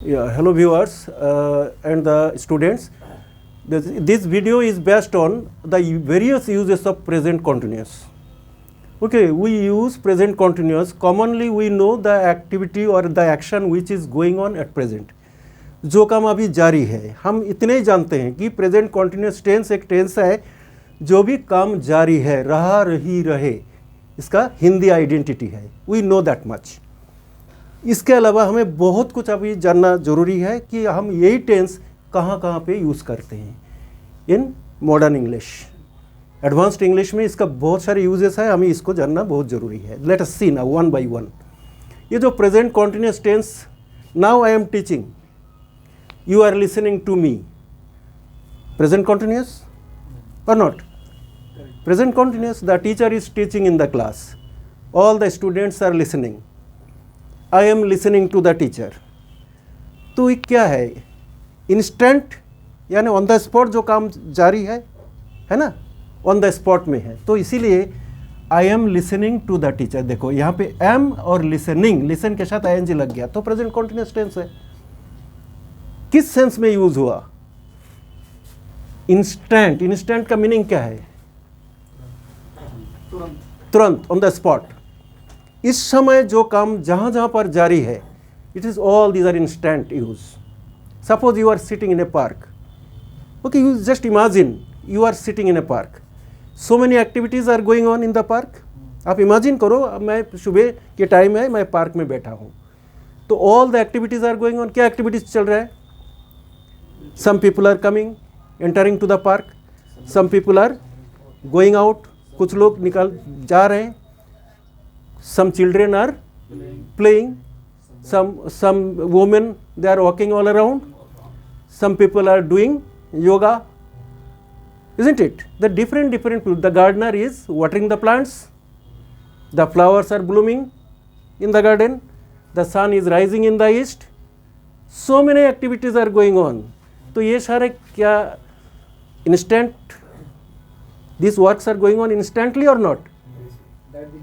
Yeah, hello viewers and the students. This video is based on the various uses of present continuous. Okay, we use present continuous. Commonly we know the activity or the action which is going on at present. जो काम अभी जारी है, हम इतने ही जानते हैं कि प्रेजेंट कॉन्टिन्यूस टेंस एक टेंस है जो भी काम जारी है, रहा रही रहे, इसका हिंदी आइडेंटिटी है. We know that much. इसके अलावा हमें बहुत कुछ अभी जानना ज़रूरी है कि हम यही टेंस कहाँ कहाँ पे यूज़ करते हैं in modern English. Advanced English में इसका बहुत सारे यूजेस है, हमें इसको जानना बहुत ज़रूरी है. Let us see now one by one. ये जो present continuous tense, now I am teaching, you are listening to me, present continuous or not? Present continuous. The teacher is teaching in the class, all the students are listening, I am listening to the teacher. तो ये क्या है? Instant यानी on the spot जो काम जारी है ना, ऑन द स्पॉट में है. तो इसीलिए I am listening to the teacher. देखो यहाँ पे एम और लिसनिंग, लिसन के साथ आई लग गया तो प्रेजेंट कॉन्टिन्यूस टेंस है. किस सेंस में यूज हुआ? इंस्टेंट. इंस्टेंट का मीनिंग क्या है? तुरंत, ऑन द स्पॉट. इस समय जो काम जहां जहां पर जारी है, it is all these are instant use. Suppose you are sitting in a park. Okay, you just imagine you are sitting in a park, so many activities are going on in the park. आप imagine करो, मैं सुबह के time है, मैं park में बैठा हूं, तो all the activities are going on. क्या एक्टिविटीज चल रहा है? Some people are coming, entering to the park. Some people are going out. कुछ लोग निकल जा रहे हैं. Some children are playing. Some women, they are walking all around. Some people are doing yoga. Isn't it? The different people. The gardener is watering the plants. The flowers are blooming in the garden. The sun is rising in the east. So many activities are going on. तो ये सारे क्या instant, this works are going on instantly और not?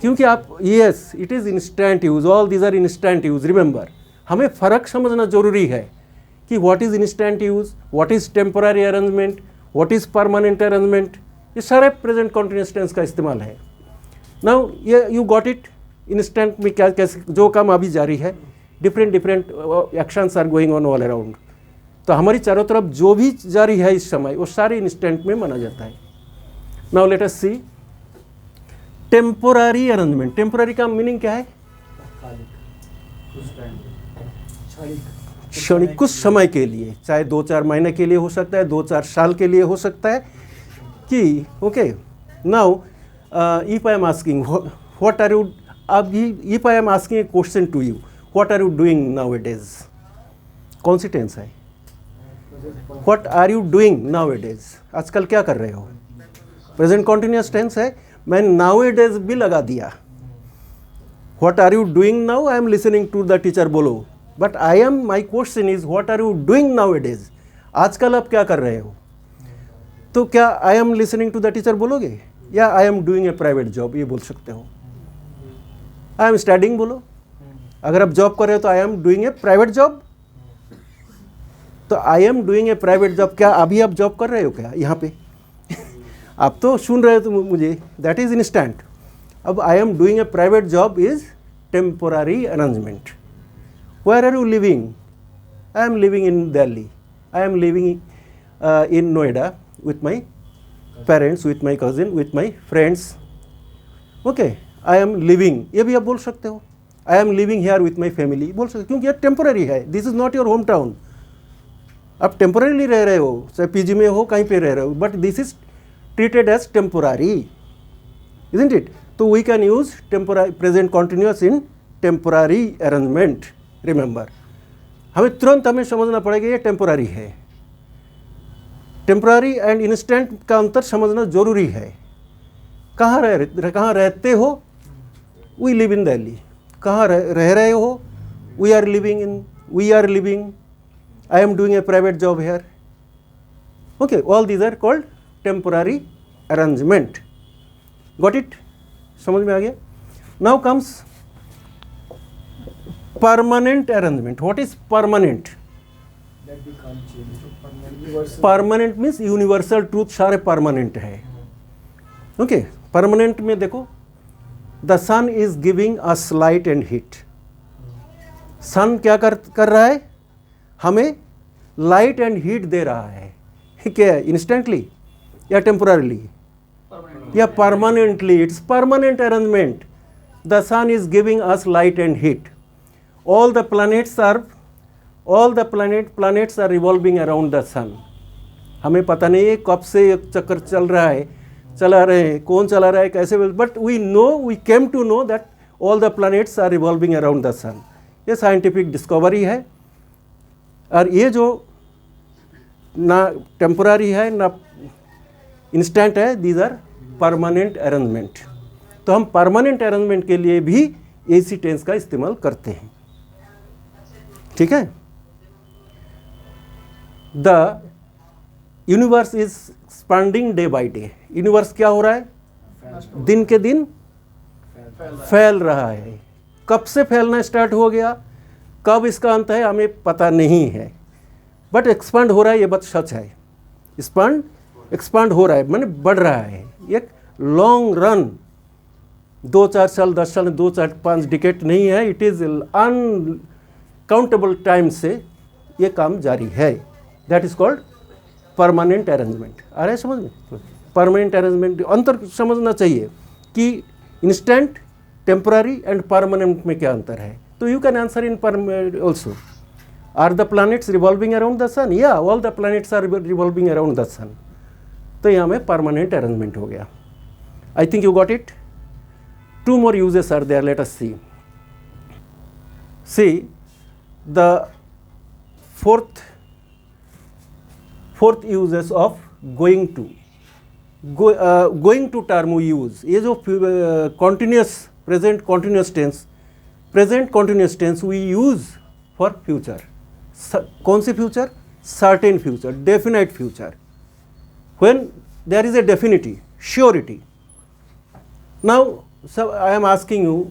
क्योंकि आप, yes, it is instant use. All these are instant use. Remember, हमें फ़र्क समझना जरूरी है कि what is instant use, what is temporary arrangement, what is permanent arrangement. ये सारे प्रेजेंट कॉन्टिन्यूस टेंस का इस्तेमाल है. नाउ ये यू गॉट इट. इंस्टेंट में क्या, कैसे जो काम अभी जारी है, different actions are going on all around. तो हमारी चारों तरफ जो भी जारी है इस समय, वो सारे इंस्टेंट में माना जाता है. नाउ लेट अस सी टेम्पोररी अरेंजमेंट. टेम्पोररी का मीनिंग क्या है? क्षणिक, कुछ समय के लिए, चाहे 2-4 महीने के लिए हो सकता है, 2-4 साल के लिए हो सकता है कि okay. Now if I am asking what are you, अभी if I am asking a question to you, what are you doing nowadays, कौन सी टेंस है? What are you doing nowadays? आजकल क्या कर रहे हो? प्रेजेंट कॉन्टिन्यूस टेंस है. मैंने nowadays भी लगा दिया. What are you doing now? I am listening to the teacher बोलो. But my question is what are you doing nowadays? आजकल आप क्या कर रहे हो? तो क्या I am listening to the teacher बोलोगे, या I am doing a private job ये बोल सकते हो? I am studying बोलो. अगर आप जॉब कर रहे हो तो I am doing a private job. तो I am doing a private job. क्या अभी आप जॉब कर रहे हो क्या यहाँ पे? आप तो सुन रहे हो तो मुझे, दैट इज इंस्टेंट. अब I am doing a private job is temporary arrangement. Where are you living? I am living in Delhi. I am living in Noida with my parents, with my cousin, with my friends. Okay, I am living, ये भी आप बोल सकते हो. I am living here with my family बोल सकते हो, क्योंकि ये टेम्पोररी है. This is not your home town. आप टेम्पोररीली रह रहे हो, चाहे पीजी में हो, कहीं पे रह रहे हो, but this is treated as temporary, isn't it? तो we can use temporary present continuous in temporary arrangement. Remember, हमें तुरंत समझना पड़ेगा ये टेम्पोररी है. टेम्पोररी एंड इंस्टेंट का अंतर समझना जरूरी है. कहाँ रहते हो? We live in Delhi. कहाँ रह रहे हो? We are living. I am doing a private job here. Okay, all these are called temporary arrangement. Got it? समझ में आ गया? Now comes permanent arrangement. What is permanent? Permanent means universal truth सारे permanent है। Okay, permanent में देखो, the sun is giving us light and heat. Sun क्या कर रहा है? हमें लाइट एंड हीट दे रहा है। क्या, इंस्टेंटली या टेम्पोररीली या permanently? It's permanent arrangement. The sun is giving us light and heat. All the planets are revolving around the sun. हमें पता नहीं है कब से एक चक्कर चला रहे हैं, कौन चला रहा है, कैसे, but we came to know that all the planets are revolving around the sun. ये साइंटिफिक डिस्कवरी है। और ये जो ना टेम्पोररी है ना इंस्टेंट है, दीज आर परमानेंट अरेंजमेंट। तो हम परमानेंट अरेंजमेंट के लिए भी एसी टेंस का इस्तेमाल करते हैं। ठीक है। The universe is expanding day by day. Universe क्या हो रहा है? दिन के दिन फैल रहा है। कब से फैलना स्टार्ट हो गया, कब इसका अंत है, हमें पता नहीं है, बट एक्सपांड हो रहा है, ये बात सच है। एक्सपांड हो रहा है, माने बढ़ रहा है। एक लॉन्ग रन, 2-4 साल, 10 साल, 2-4-5 डिकेड नहीं है। इट इज अनकाउंटेबल टाइम से ये काम जारी है। That is called permanent arrangement. आ रहा है समझ में? परमानेंट अरेंजमेंट अंतर समझना चाहिए कि इंस्टेंट, टेम्पररी एंड परमानेंट में क्या अंतर है। तो you can answer in also, are the planets revolving around the sun? या all the planets are revolving around the sun. तो यहाँ में परमानेंट अरेंजमेंट हो गया। I think you got it. 2 more uses are there. Let us see. See, the fourth uses of going to. Going to term we use. ये जो continuous, present continuous tense we use for future. कौन सी future? Certain future, definite future. When there is a definity, surety. Now, so I am asking you,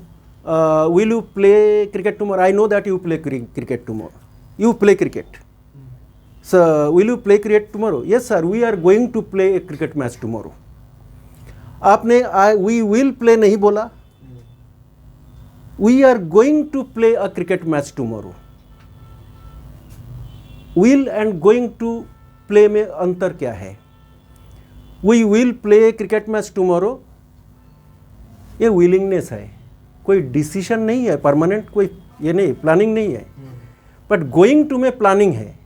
will you play cricket tomorrow? I know that you play cricket tomorrow. You play cricket. So will you play cricket tomorrow? Yes sir, we are going to play a cricket match tomorrow. आपने we will play नहीं बोला, we are going to play a cricket match tomorrow. Will and going to play में अंतर क्या है? We will play a cricket match tomorrow. ये willingness है, कोई डिसीजन नहीं है, परमानेंट कोई ये नहीं, प्लानिंग नहीं है। बट गोइंग टू में प्लानिंग है।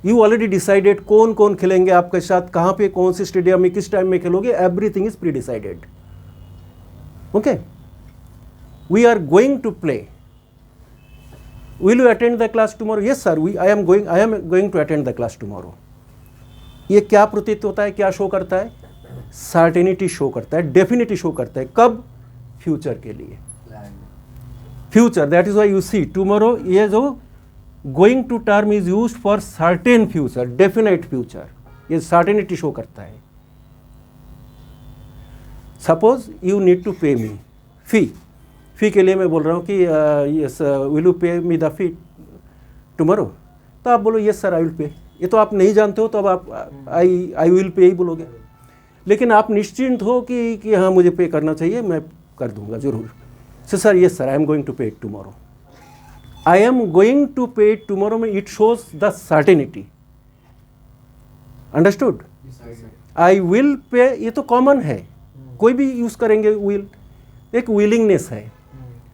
यू ऑलरेडी डिसाइडेड कौन कौन खेलेंगे आपके साथ, कहाँ पे, कौन से स्टेडियम में, किस टाइम में खेलोगे, everything is pre decided. Okay, we are going to play. Will you attend the class tomorrow? Yes sir, I am going to attend the class tomorrow. ये क्या प्रतीत होता है, क्या शो करता है? सर्टेनिटी शो करता है, डेफिनिटी शो करता है। कब? फ्यूचर के लिए, future. That is why you see tomorrow, ये जो going to term is used for certain future, definite future. ये सर्टेनिटी शो करता है। सपोज यू नीड टू पे मी फी के लिए मैं बोल रहा हूँ कि यस विल यू पे मी द फी टुमारो, तो आप बोलो yes sir I will pay. ये तो आप नहीं जानते हो, तो अब आप आई विल पे ही बोलोगे। लेकिन आप निश्चिंत हो कि हाँ मुझे पे करना चाहिए, मैं कर दूंगा जरूर। So sir yes sir, I am going to pay it tomorrow. I am going to pay it tomorrow में it shows the certainty. Understood? I will pay, ये तो कॉमन है, कोई भी यूज करेंगे विल, एक विलिंगनेस है।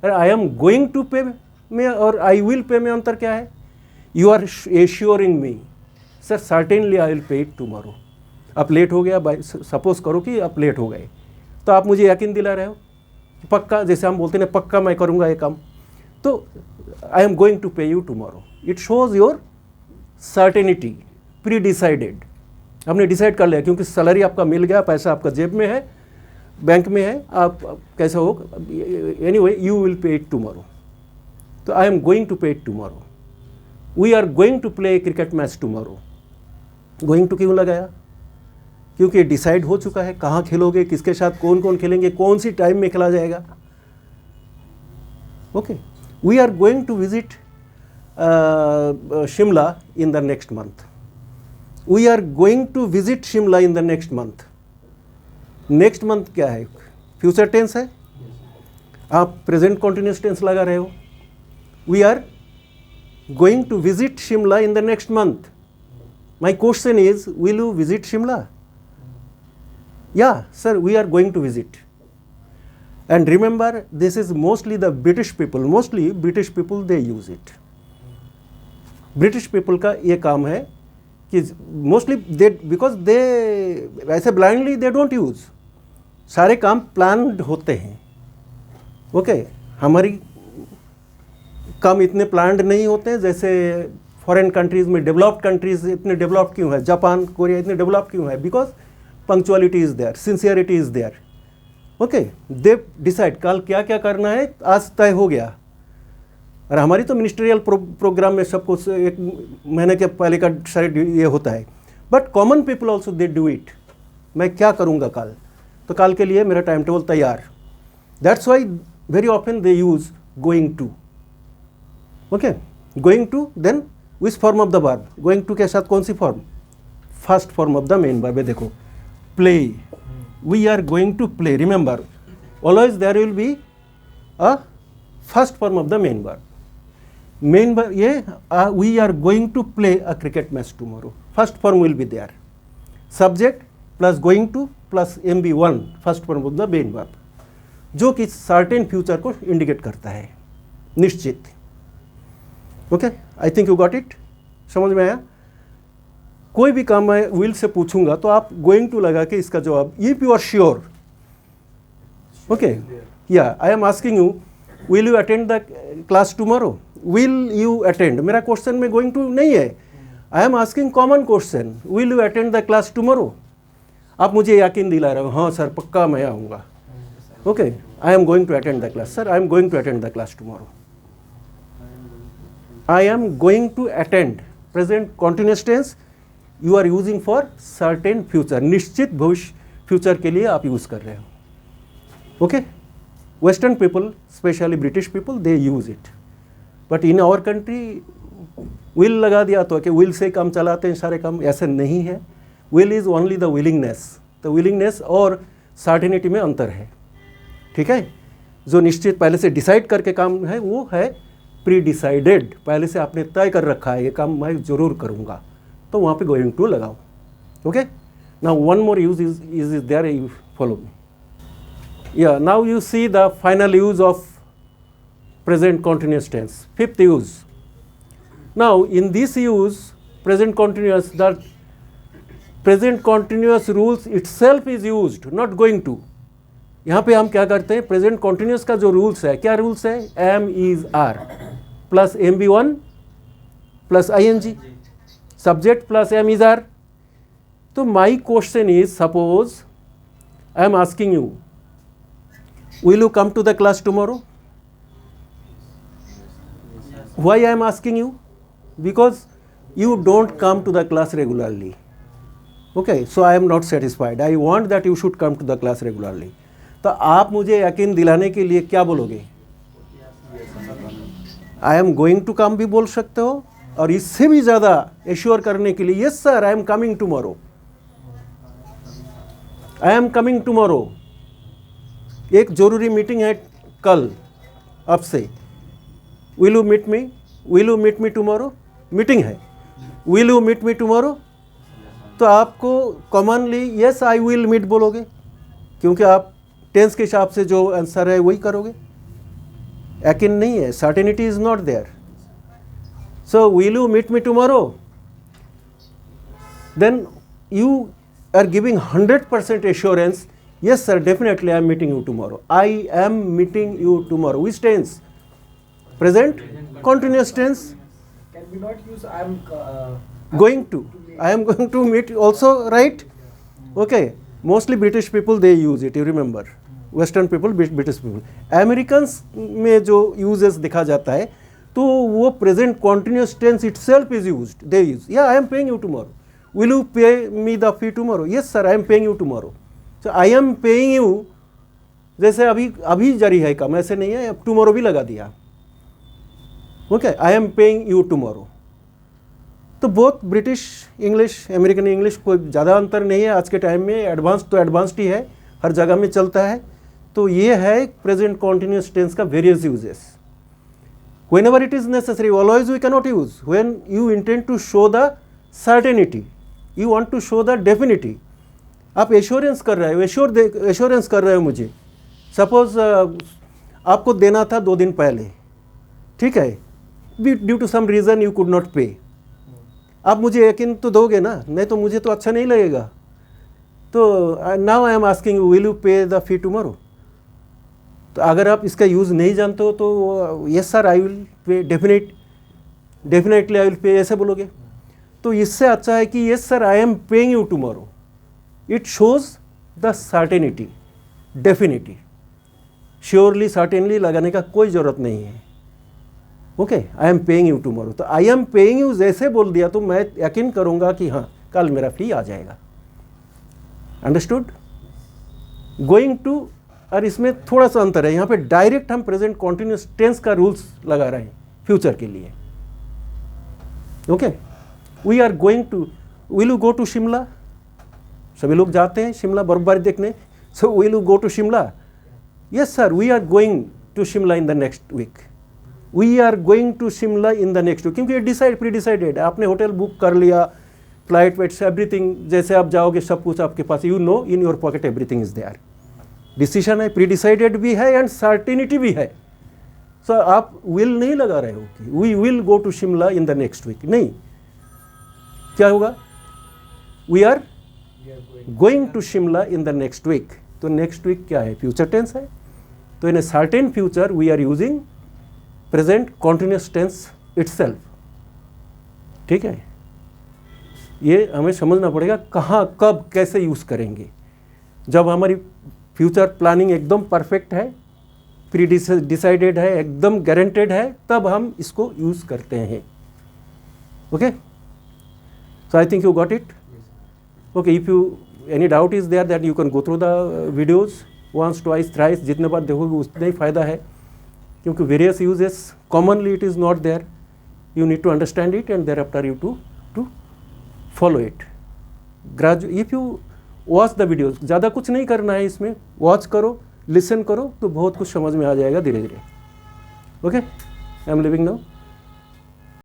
आई एम गोइंग टू पे में और आई विल पे में अंतर क्या है? You are assuring me sir certainly I will pay it tomorrow. आप लेट हो गया, सपोज करो कि आप लेट हो गए, तो आप मुझे यकीन दिला रहे हो पक्का, जैसे हम बोलते हैं पक्का मैं करूँगा ये काम, तो आई एम गोइंग टू पे you tomorrow. It shows your certainty, pre decided. हमने डिसाइड कर लिया, क्योंकि सैलरी आपका मिल गया, पैसा आपका जेब में है, बैंक में है, आप कैसे हो, anyway you will pay it tomorrow. तो I am going to pay it tomorrow. We are going to play cricket match tomorrow. Going to क्यों लगाया? क्योंकि डिसाइड हो चुका है कहाँ खेलोगे, किसके साथ, कौन कौन खेलेंगे, कौन सी टाइम में खेला जाएगा। Okay, we are going to visit Shimla in the next month. We are going to visit Shimla in the next month. Next month क्या है? फ्यूचर टेंस है, आप प्रेजेंट कॉन्टिन्यूस टेंस लगा रहे हो. We are going to visit Shimla in the next month. My question is, will you visit Shimla? Yeah sir, we are going to visit. And remember, this is mostly the British people they use it. British people का ये काम है कि mostly they, because they ऐसे blindly they don't use. सारे काम planned होते हैं. ओके, हमारी काम इतने प्लान्ड नहीं होते हैं जैसे फॉरेन कंट्रीज में. डेवलप्ड कंट्रीज इतने डेवलप्ड क्यों है? जापान, कोरिया इतने डेवलप्ड क्यों है? Because punctuality is there, sincerity is there. Okay, they decide कल क्या क्या करना है, आज तय हो गया. और हमारी तो मिनिस्ट्रियल प्रोग्राम में सब कुछ एक महीने के पहले का सारे ये होता है. But common people also they do it. मैं क्या करूँगा कल, तो कल के लिए मेरा टाइम टेबल तैयार. That's why very often they use going to. Okay, going to, then which form of the verb? Going to के साथ कौन सी फॉर्म? First form of the main verb है. देखो, play. We are going to play. Remember, always there will be a first form of the main verb. Main verb ये, we are going to play a cricket match tomorrow. First form will be there. Subject plus going to plus MB1, first form of the main verb, जो कि certain future को indicate करता है, निश्चित. Okay, I think you got it. समझ में आया? कोई भी काम मैं विल से पूछूंगा तो आप गोइंग टू लगा के इसका जवाब, if you are sure. Okay, या I am asking you, will you attend the class tomorrow? Will you attend, मेरा क्वेश्चन में गोइंग टू नहीं है. I am asking common question, will you attend the class tomorrow? आप मुझे यकीन दिला रहे हो, हाँ सर पक्का मैं आऊँगा. Okay, I am going to attend the class. Sir, I am going to attend the class tomorrow. I am going to attend, present continuous tense you are using for certain future. निश्चित भविष्य, future के लिए आप use कर रहे हो. Okay, western people, specially British people, they use it. But in our country will लगा दिया तो कि विल से काम चलाते हैं सारे काम. ऐसे नहीं है. Will is only the willingness. तो विलिंगनेस और सर्टेनिटी में अंतर है. ठीक है, जो निश्चित पहले से डिसाइड करके काम है वो है प्री डिसाइडेड. पहले से आपने तय कर रखा है ये काम मैं ज़रूर करूँगा, तो वहाँ पे गोइंग टू लगाओ. Okay, now one more use is there, you follow me. Yeah, now you see the final use of present continuous tense, fifth use. Now in this use, present continuous, the present continuous rules itself is used, not going to. यहाँ पे हम क्या करते हैं, present continuous का जो rules है, क्या रूल्स है? Am is are plus MB1 plus ING, subject plus am is are. तो my question is, suppose I am asking you, will you come to the class tomorrow? Why I am asking you? Because you don't come to the class regularly. Okay, so I am not satisfied. I want that you should come to the class regularly. तो आप मुझे यकीन दिलाने के लिए क्या बोलोगे? I am going to come भी बोल सकते हो, और इससे भी ज़्यादा एश्योर करने के लिए, yes sir, I am coming tomorrow. I am coming tomorrow. एक जरूरी मीटिंग है कल आपसे. Will you meet me? Will you meet me tomorrow? Meeting है, will you meet me tomorrow? तो आपको commonly yes I will meet बोलोगे, क्योंकि आप टेंस के हिसाब से जो आंसर है वही करोगे. यकीन नहीं है, certainty is not there. So will you meet me tomorrow? Then you are giving 100% assurance. Yes sir, definitely I am meeting you tomorrow. I am meeting you tomorrow. Which tense? Present continuous tense. Can we not use I am going to? I am going to meet also, right? Okay. Mostly British people they use it. You remember? Western people, British people. Americans में जो uses दिखा जाता है, तो वो present continuous tense itself is used. They use. Yeah, I am paying you tomorrow. Will you pay me the fee tomorrow? Yes sir, I am paying you tomorrow. तो I am paying you, जैसे अभी जारी है काम, ऐसे नहीं है, अब टुमारो भी लगा दिया. Okay, I am paying you tomorrow. तो बहुत ब्रिटिश इंग्लिश, अमेरिकन इंग्लिश कोई ज़्यादा अंतर नहीं है आज के टाइम में। एडवांस तो एडवांस्ड ही है, हर जगह में चलता है। तो ये है प्रेजेंट कॉन्टिन्यूस टेंस का various uses. Whenever it is necessary, always we cannot use. When you intend to show the certainty, you want to show the definity. आप एश्योरेंस कर रहे हो, एश्योरेंस कर रहे हो मुझे। सपोज आपको देना था 2 दिन पहले, ठीक है, due to some reason you could not pay. आप मुझे यकीन तो दोगे ना, नहीं तो मुझे तो अच्छा नहीं लगेगा। तो now I am asking you, will you पे द फी टुमारो? तो अगर आप इसका यूज़ नहीं जानते हो तो यस सर आई विल पे, डेफिनेटली आई विल पे ऐसे बोलोगे। तो इससे अच्छा है कि yes sir I am paying you tomorrow. It shows the certainty, definite. Surely, certainly लगाने का कोई ज़रूरत नहीं है। Okay, I am paying you tomorrow. तो आई एम पेइंग यू जैसे बोल दिया तो मैं यकीन करूँगा कि हाँ कल मेरा फी आ जाएगा। अंडरस्टूड? गोइंग टू, और इसमें थोड़ा सा अंतर है, यहाँ पे डायरेक्ट हम प्रेजेंट कॉन्टिन्यूस टेंस का रूल्स लगा रहे हैं फ्यूचर के लिए। Okay, we are going to, will you go to Shimla? सभी लोग जाते हैं शिमला बर्फबारी देखने। So will you go to Shimla? Yes sir, we are going to Shimla in the next week. We are going to Shimla in the next week, क्योंकि ये pre decided है। आपने होटल बुक कर लिया, फ्लाइट वेट्स एवरीथिंग, जैसे आप जाओगे सब कुछ आपके पास, you know in your pocket everything is there. Decision है, प्री डिसाइडेड भी है एंड सर्टिनिटी भी है। सो आप विल नहीं लगा रहे हो कि we will go to Shimla in the next week, नहीं। क्या होगा? We are going to Shimla in the next week. तो नेक्स्ट वीक क्या है? फ्यूचर टेंस है। तो in a certain future we are using present continuous tense itself. ठीक है, ये हमें समझना पड़ेगा कहाँ, कब, कैसे यूज़ करेंगे। जब हमारी फ्यूचर प्लानिंग एकदम परफेक्ट है, प्री डिसाइडेड है, एकदम गारंटेड है, तब हम इसको यूज़ करते हैं। Okay, so I think you got it. Okay, if you any doubt is there that you can go through the videos once twice thrice. जितने बार देखोगे उतना ही फ़ायदा है, क्योंकि various usages commonly it is not there. You need to understand it and thereafter you to follow it gradually. If you watch the videos, ज़्यादा कुछ नहीं करना है इसमें, वॉच करो, लिसन करो, तो बहुत कुछ समझ में आ जाएगा धीरे धीरे। Okay, I am living now.